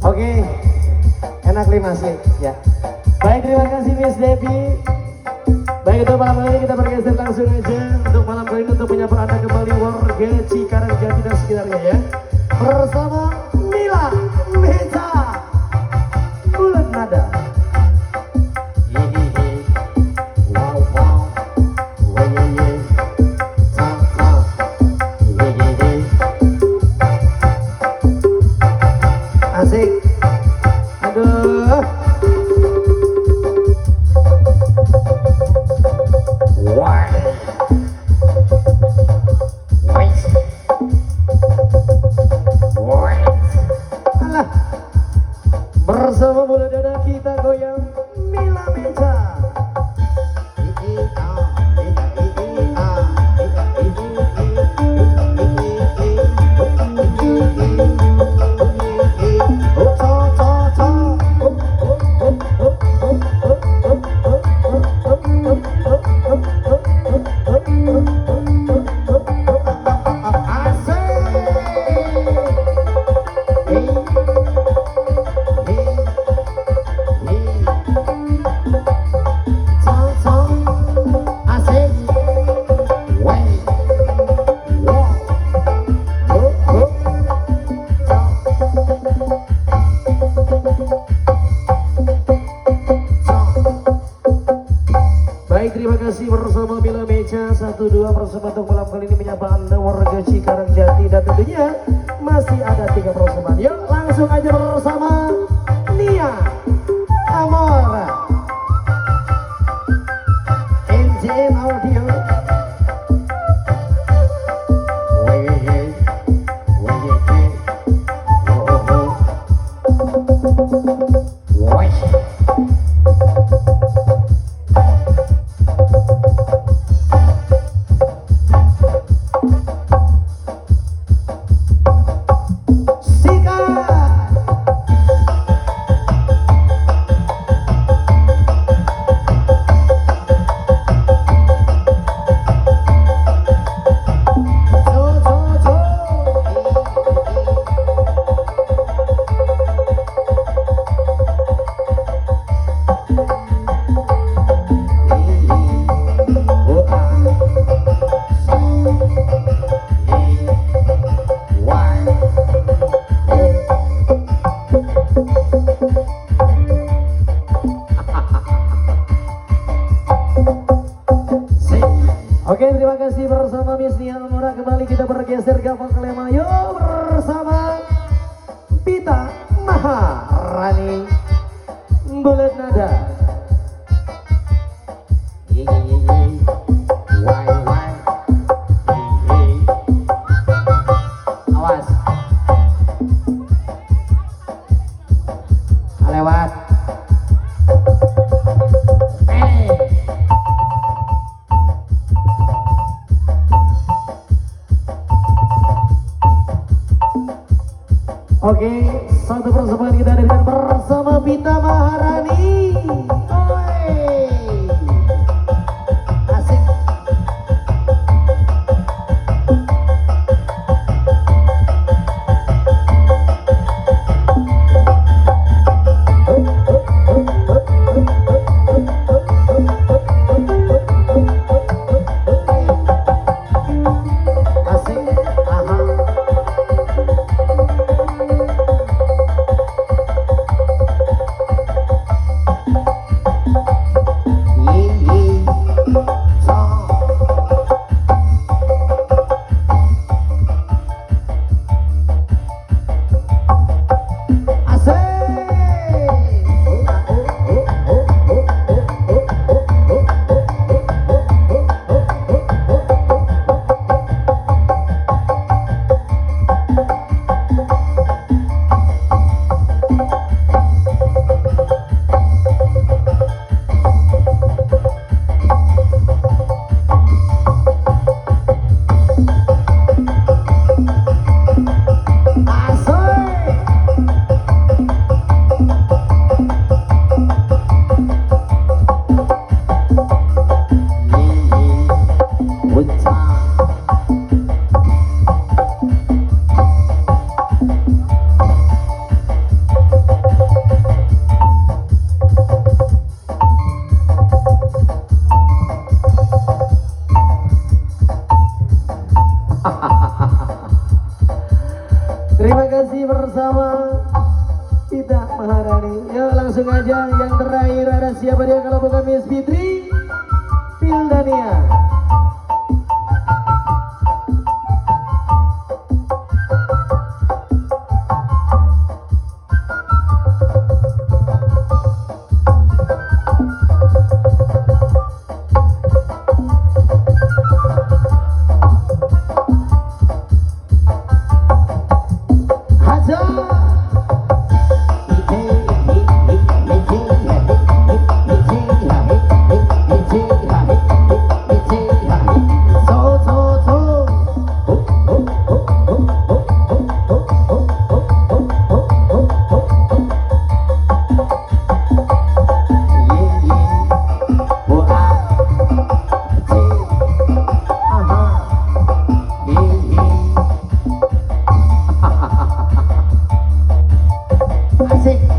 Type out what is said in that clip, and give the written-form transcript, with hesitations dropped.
Oke, enak masih ya. Baik, terima kasih Miss Debbie. Baik, untuk malam kali ini kita bergeser langsung aja untuk malam kali ini untuk menyapa Anda kembali warga Cikarang Jati dan sekitarnya ya. Bersama Mila Meca Bulan Nada. Asik. Aduh. Alah. Bersama bola dada kita goyang Mila Meca. Terima kasih bersama Mila Meca 12 bersama untuk malam kali ini menyapa Anda warga Cikarang Jati dan tentunya masih ada 3 persembahan. Yuk langsung aja bersama Nia Amora NJM Audio. Oke, terima kasih bersama Miss Nia Amora. Kembali kita bergeser ke vokal yang mayo bersama Pita Maharani Bulan Nada. Awas. Lewat. Oke, satu persembahan kita hadirkan bersama Pita Maharani. Asik. Asik. Aha. langsung aja yang terakhir ada siapa dia kalau bukan Miss Fitri Pildania. Asik.